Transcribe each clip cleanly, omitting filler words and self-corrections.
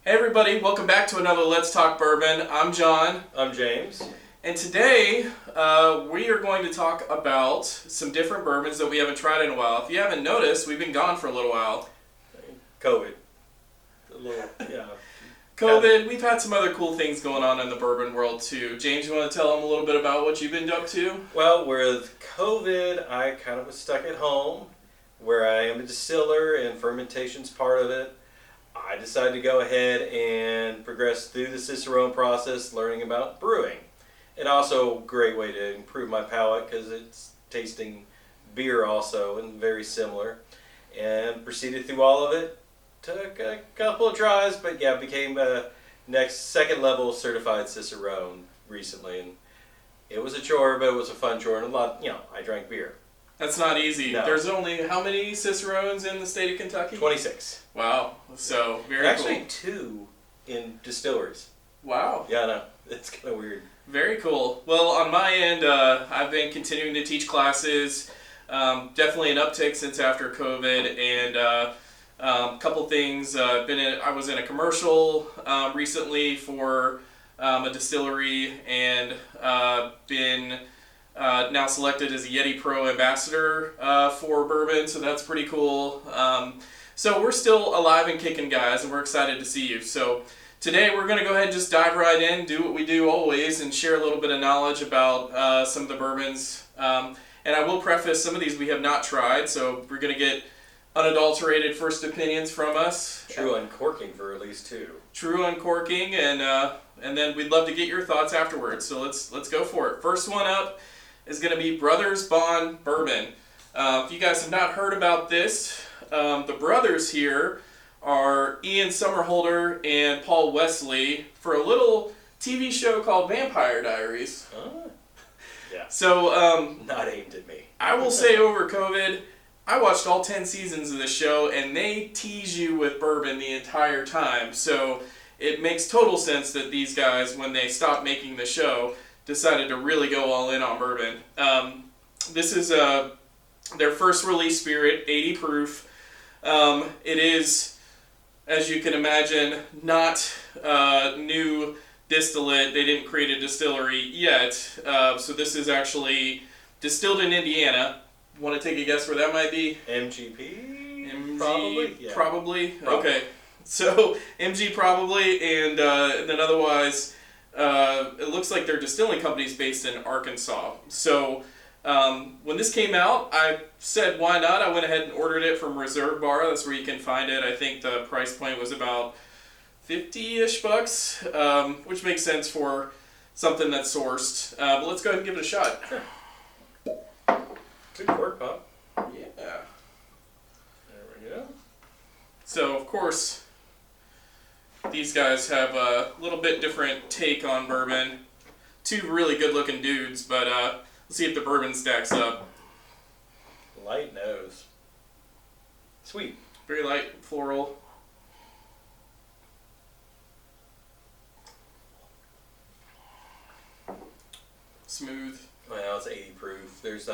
Hey everybody, welcome back to another Let's Talk Bourbon. I'm John. I'm James. And today we are going to talk about some different bourbons that we haven't tried in a while. If you haven't noticed, we've been gone for a little while. COVID. COVID, we've had some other cool things going on in the bourbon world too. James, you want to tell them a little bit about what you've been up to? Well, with COVID, I kind of was stuck at home where I am a distiller and fermentation's part of it. I decided to go ahead and progress through the Cicerone process, learning about brewing. And also a great way to improve my palate because it's tasting beer also and very similar. And proceeded through all of it. Took a couple of tries, but yeah, became a second level certified Cicerone recently. And it was a chore, but it was a fun chore and a lot, I drank beer. That's not easy. No. There's only how many Cicerones in the state of Kentucky? 26. Wow. So, very Actually, cool. 2 in distilleries. Wow. Yeah, I know. It's kind of weird. Very cool. Well, on my end, I've been continuing to teach classes. Definitely an uptick since after COVID, and a couple things. I was in a commercial recently for a distillery, and been now selected as a Yeti Pro ambassador for bourbon, so that's pretty cool. So we're still alive and kicking, guys, and we're excited to see you. So today we're going to go ahead and just dive right in, do what we do always, and share a little bit of knowledge about some of the bourbons. And I will preface, some of these we have not tried, so we're going to get unadulterated first opinions from us. True uncorking for at least 2. True uncorking, and then we'd love to get your thoughts afterwards. So let's go for it. First one up is going to be Brothers Bond Bourbon. If you guys have not heard about this, the brothers here are Ian Somerhalder and Paul Wesley for a little TV show called Vampire Diaries. Yeah. So Not aimed at me. I will say over COVID, I watched all 10 seasons of the show, and they tease you with bourbon the entire time. So it makes total sense that these guys, when they stopped making the show, decided to really go all in on bourbon. This is their first release spirit, 80 proof. It is, as you can imagine, not new distillate. They didn't create a distillery yet. So this is actually distilled in Indiana. Want to take a guess where that might be? MGP? Probably? Yeah. Probably? Okay. So MG probably, and then otherwise, it looks like their distilling company is based in Arkansas. So when this came out, I said, why not? I went ahead and ordered it from Reserve Bar. That's where you can find it. I think the price point was about 50-ish bucks, which makes sense for something that's sourced. But let's go ahead and give it a shot. Sure. Good work, Pop. Yeah. There we go. So, of course, these guys have a little bit different take on bourbon. 2 really good-looking dudes, but let's see if the bourbon stacks up. Light nose. Sweet. Very light, floral. Smooth. Well, it's 80 proof. There's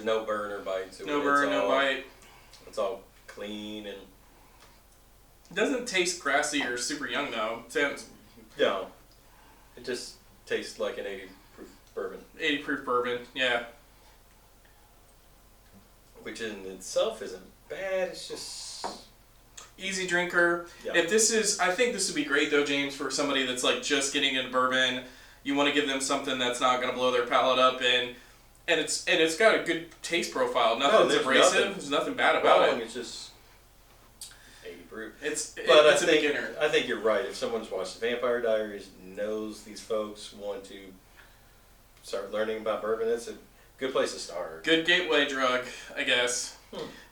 no burn or bite to it. No burn, no bite. It's all clean and... It doesn't taste grassy or super young, though. No. It just tastes like an 80 proof bourbon. 80 proof bourbon, yeah. Which in itself isn't bad. It's just... Easy drinker. Yeah. I think this would be great, though, James, for somebody that's like just getting into bourbon. You want to give them something that's not going to blow their palate up, and it's got a good taste profile. Nothing's abrasive. There's nothing bad about it. It's just 80 proof. It's a beginner. I think you're right. If someone's watched the Vampire Diaries, knows these folks, want to start learning about bourbon, it's a good place to start. Good gateway drug, I guess.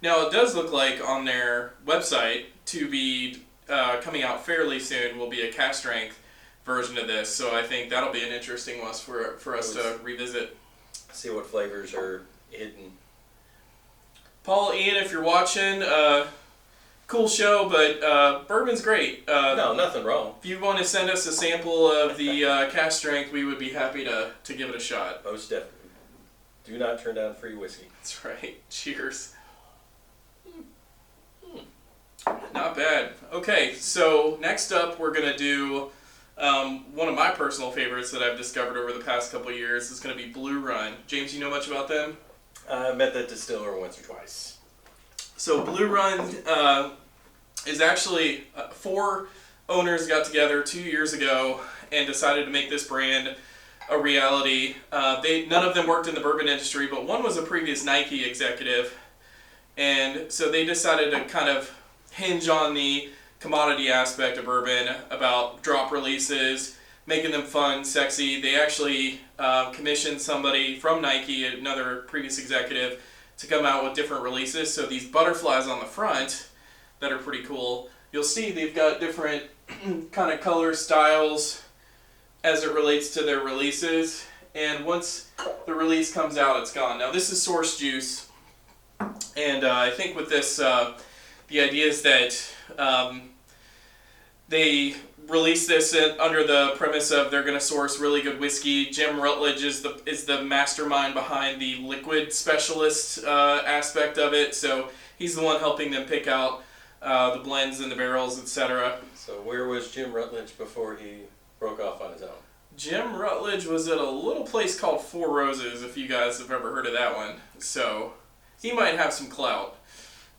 Now, it does look like on their website to be coming out fairly soon will be a cask strength version of this. So I think that'll be an interesting one for us to revisit. See what flavors are hidden. Paul, Ian, if you're watching, cool show, but bourbon's great. No, nothing wrong. If you want to send us a sample of the cask strength, we would be happy to give it a shot. Most definitely. Do not turn down free whiskey. That's right. Cheers. Not bad. Okay, so next up we're going to do one of my personal favorites that I've discovered over the past couple of years is going to be Blue Run. James, you know much about them? I met that distiller once or twice. So Blue Run is actually four owners got together 2 years ago and decided to make this brand a reality. None of them worked in the bourbon industry, but one was a previous Nike executive. And so they decided to kind of hinge on the commodity aspect of bourbon about drop releases, making them fun, sexy. They actually commissioned somebody from Nike, another previous executive, to come out with different releases. So these butterflies on the front that are pretty cool. You'll see they've got different kind of color styles as it relates to their releases. And once the release comes out, it's gone. Now this is source juice. And I think with this, the idea is that they release this under the premise of they're going to source really good whiskey. Jim Rutledge is the mastermind behind the liquid specialist aspect of it. So he's the one helping them pick out the blends and the barrels, etc. So where was Jim Rutledge before he broke off on his own? Jim Rutledge was at a little place called Four Roses, if you guys have ever heard of that one. So he might have some clout.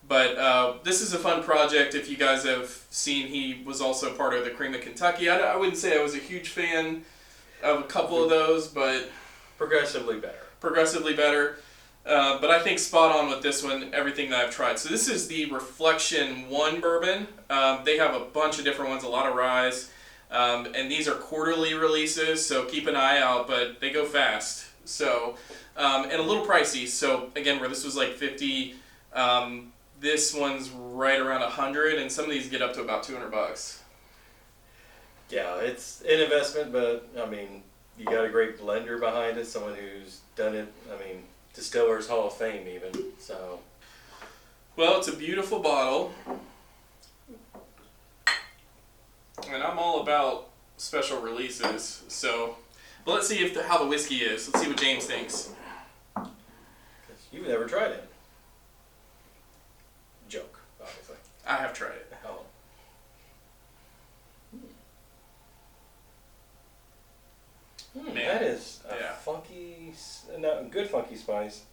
But this is a fun project. If you guys have seen, he was also part of the Cream of Kentucky. I wouldn't say I was a huge fan of a couple of those, but Progressively better. But I think spot on with this one, everything that I've tried. So this is the Reflection 1 bourbon. They have a bunch of different ones, a lot of ryes. And these are quarterly releases, so keep an eye out, but they go fast. So, and a little pricey. So again, where this was like 50, this one's right around 100, and some of these get up to about $200. Yeah, it's an investment, but I mean, you got a great blender behind it, someone who's done it. I mean, Distillers Hall of Fame even. So, well, it's a beautiful bottle, and I'm all about special releases. So, but let's see how the whiskey is. Let's see what James thinks. 'Cause you've never tried it. Joke, obviously. I have tried it. Oh. Man. That is a Yeah. good funky spice,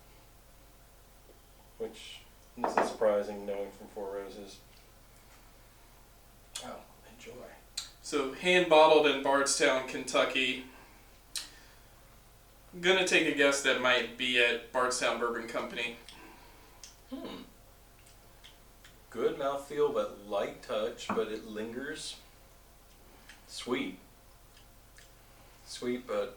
which isn't surprising knowing from Four Roses. Oh, enjoy. So hand bottled in Bardstown, Kentucky. I'm gonna take a guess that might be at Bardstown Bourbon Company. Good mouthfeel, but light touch, but it lingers. Sweet, but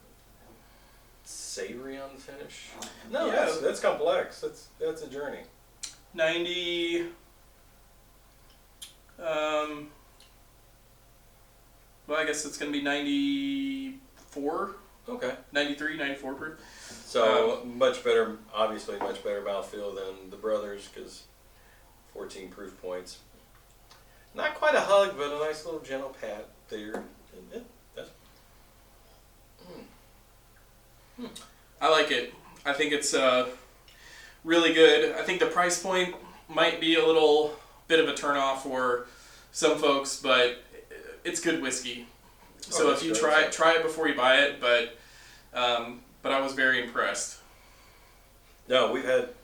savory on the finish. No, Yeah. that's complex. That's a journey. 90. Well, I guess it's gonna be 94, Okay. 93, 94 proof. So obviously much better mouthfeel than the Brothers, because 14 proof points. Not quite a hug, but a nice little gentle pat there. I like it. I think it's really good. I think the price point might be a little bit of a turnoff for some folks, but it's good whiskey. So if you try it before you buy it. But I was very impressed. No, we've had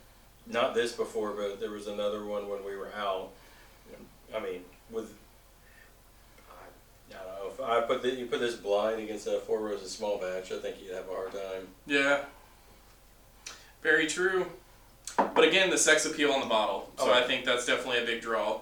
not this before, but there was another one when we were out. I mean, I don't know if you put this blind against a Four Roses small batch, I think you'd have a hard time. Yeah. Very true. But again, the sex appeal on the bottle. So I think that's definitely a big draw.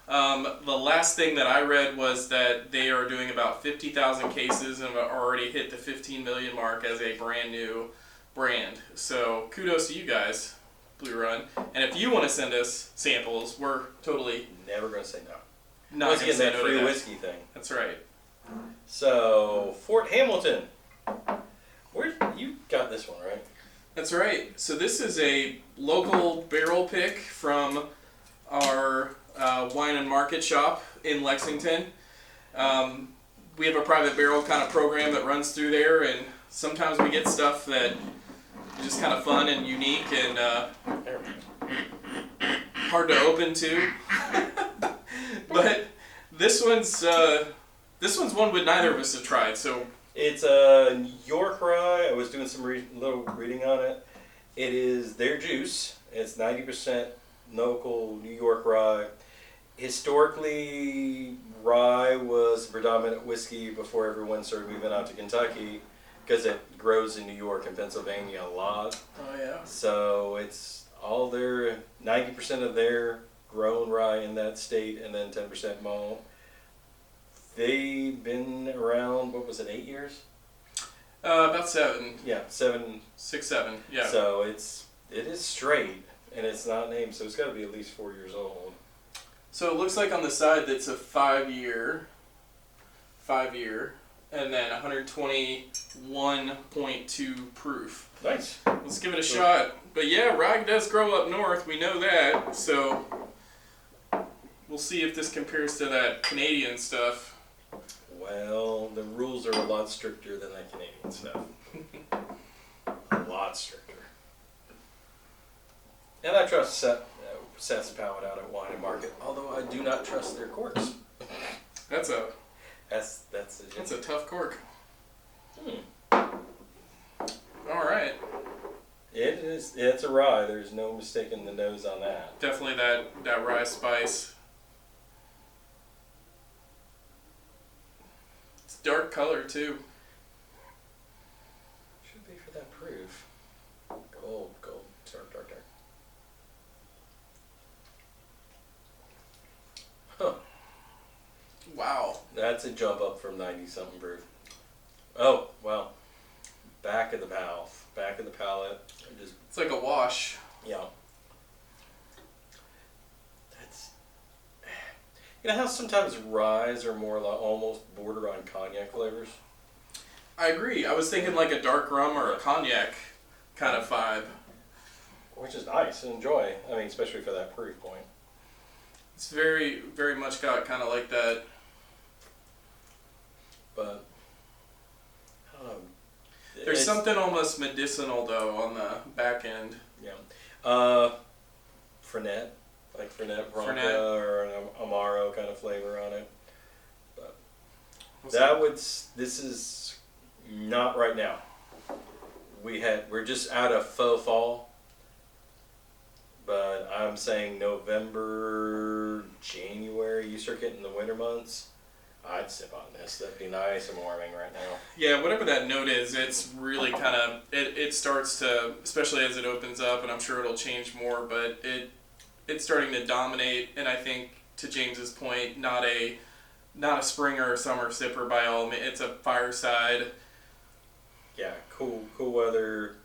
The last thing that I read was that they are doing about 50,000 cases and have already hit the 15 million mark as a brand new brand. So kudos to you guys, Blue Run. And if you want to send us samples, we're totally Never gonna say no. not Once going to again, say that no to free that. whiskey thing. That's right. So Fort Hamilton, where you got this one, right? That's right. So this is a local barrel pick from our wine and market shop in Lexington. We have a private barrel kind of program that runs through there, and sometimes we get stuff that is just kind of fun and unique and hard to open too. But this one's one with neither of us have tried. So It's a New York rye. I was doing some little reading on it. It is their juice. It's 90% local New York rye. Historically, rye was the predominant whiskey before everyone started moving out to Kentucky because it grows in New York and Pennsylvania a lot. oh yeah. So it's all their 90% of their grown rye in that state, and then 10% malt. They've been around. What was it? 8 years? About 7. Yeah, 7. 6, 7. Yeah. So it is straight, and it's not named, so it's got to be at least 4 years old. So it looks like on the side that's a 5-year, and then 121.2 proof. Nice. Let's give it a shot. But yeah, rye does grow up north. We know that. So we'll see if this compares to that Canadian stuff. Well, the rules are a lot stricter than that Canadian stuff. A lot stricter. And I trust Seth's Palate out at Wine and Market, although I do not trust their corks. That's a tough cork. All right. It is. It's a rye. There's no mistaking the nose on that. Definitely that rye spice. It's dark color too. Should be for that proof. Gold. Dark. Huh. Wow. That's a jump up from 90-something proof. Oh, well. Back of the mouth. Back of the palate. It's like a wash. Yeah. That's... You know how sometimes ryes are more like almost border on cognac flavors? I agree. I was thinking like a dark rum or a cognac kind of vibe. Which is nice and enjoy. I mean, especially for that proof point. It's very, very much got kind of like that. But, I don't know. There's something almost medicinal though on the back end. Yeah. Fernet. Like Fernet Branca or an Amaro kind of flavor on it. But this is not right now. We're just out of faux fall. But I'm saying November, January, you start getting the winter months, I'd sip on this. That'd be nice and warming right now. Yeah, whatever that note is, it's really kind of, it starts to, especially as it opens up, and I'm sure it'll change more, but it's starting to dominate, and I think, to James's point, not a spring or a summer sipper by all means. It's a fireside. Yeah, cool weather,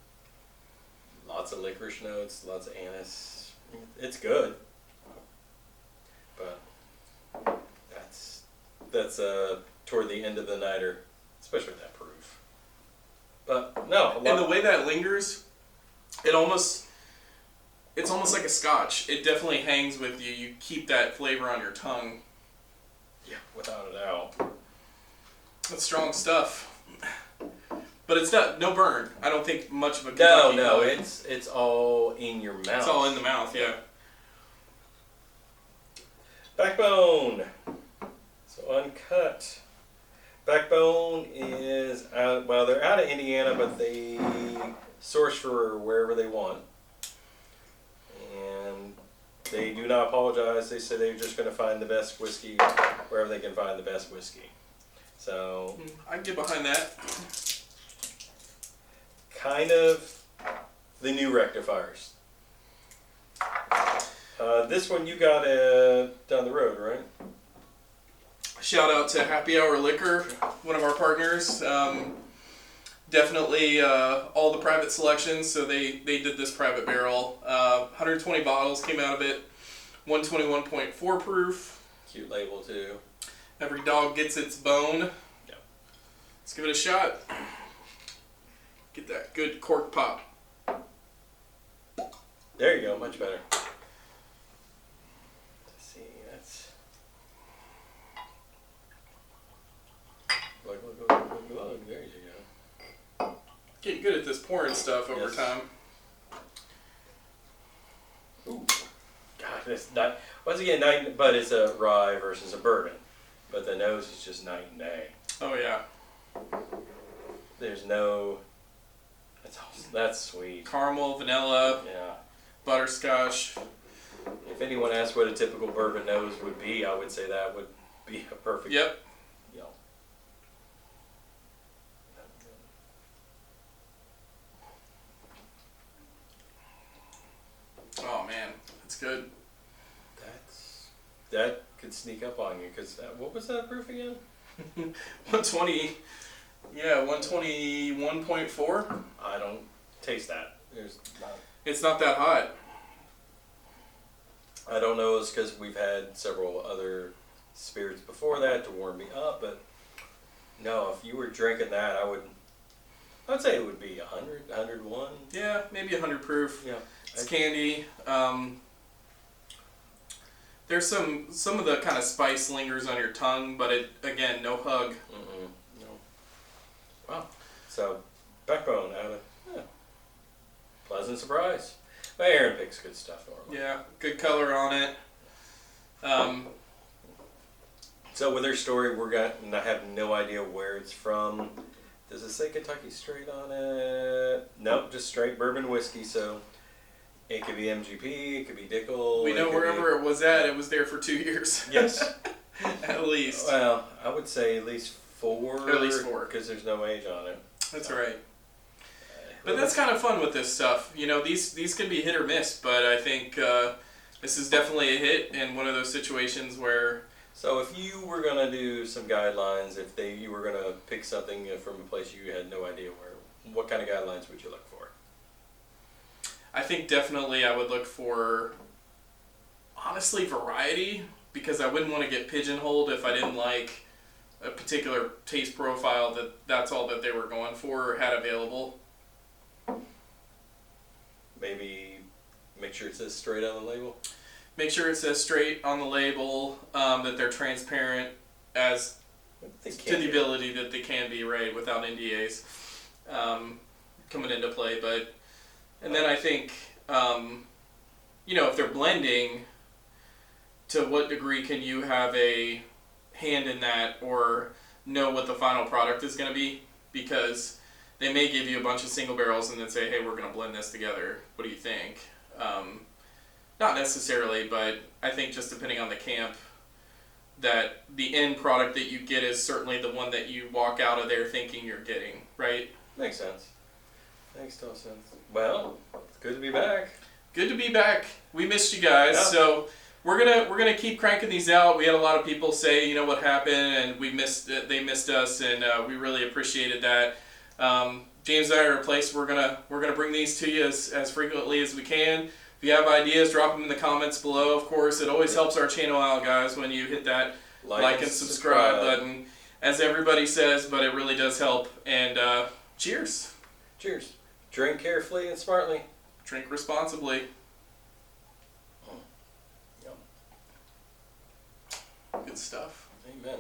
lots of licorice notes, lots of anise. It's good, but that's toward the end of the nighter, especially with that proof. But no, and the way that lingers, it's almost like a scotch. It definitely hangs with you. You keep that flavor on your tongue. Yeah, without a doubt. That's strong stuff. But it's no burn. I don't think much of a Kentucky No, it's all in your mouth. It's all in the mouth, yeah. Backbone. So uncut. Backbone is out. Well, they're out of Indiana, but they source for wherever they want, and they do not apologize. They say they're just going to find the best whiskey wherever they can find the best whiskey. So I can get behind that. Kind of the new rectifiers. This one you got down the road, right? Shout out to Happy Hour Liquor, one of our partners. Definitely all the private selections, so they did this private barrel. 120 bottles came out of it, 121.4 proof. Cute label too. Every dog gets its bone. Yeah. Let's give it a shot. Get that good cork pop. There you go, much better. Let's see, that's... Look, there you go. Getting good at this pouring stuff over time. Ooh. God, this not... Once again, but it's a rye versus a bourbon. But the nose is just night and day. Oh yeah. There's no. That's sweet. Caramel, vanilla, Yeah. butterscotch. If anyone asked what a typical bourbon nose would be, I would say that would be a perfect. Yep. You know. Oh man, that's good. That could sneak up on you because what was that proof again? 120. Yeah, 121.4. I don't taste that. There's not. It's not that hot. I don't know. It's because we've had several other spirits before that to warm me up, but no. If you were drinking that, I'd say it would be 100, 101. Yeah, maybe 100 proof. Yeah. It's candy. There's some of the kind of spice lingers on your tongue, but it again, no hug. Mm-mm. No. Wow. So, backbone out of pleasant surprise. But Aaron picks good stuff normally. Yeah, good color on it. So with her story, I have no idea where it's from. Does it say Kentucky Straight on it? Nope, just straight bourbon whiskey. So it could be MGP, it could be Dickel. We know wherever it was at, it was there for 2 years. Yes. At least. Well, I would say at least 4. At least 4. Because there's no age on it. That's right. But that's kind of fun with this stuff. You know, these can be hit or miss, but I think this is definitely a hit and one of those situations where... So if you were going to do some guidelines, you were going to pick something from a place you had no idea where, what kind of guidelines would you look for? I think definitely I would look for, honestly, variety, because I wouldn't want to get pigeonholed if I didn't like a particular taste profile that's all that they were going for or had available. Maybe make sure it says straight on the label. Make sure it says straight on the label, that they're transparent as to the ability that they can be, right, without NDAs coming into play. And then I think, if they're blending, to what degree can you have a hand in that or know what the final product is going to be? Because they may give you a bunch of single barrels and then say, hey, we're going to blend this together. What do you think? Not necessarily, but I think just depending on the camp, that the end product that you get is certainly the one that you walk out of there thinking you're getting, right? Makes sense. Makes total sense. Well, it's good to be back. Good to be back. We missed you guys, Yeah. So we're gonna keep cranking these out. We had a lot of people say, you know what happened, and they missed us, and we really appreciated that. James and I are in a place we're gonna bring these to you as frequently as we can. If you have ideas, drop them in the comments below. Of course, it always helps our channel out, guys, when you hit that like and subscribe button. As everybody says, but it really does help. And cheers. Cheers. Drink carefully and smartly. Drink responsibly. Yum. Good stuff. Amen.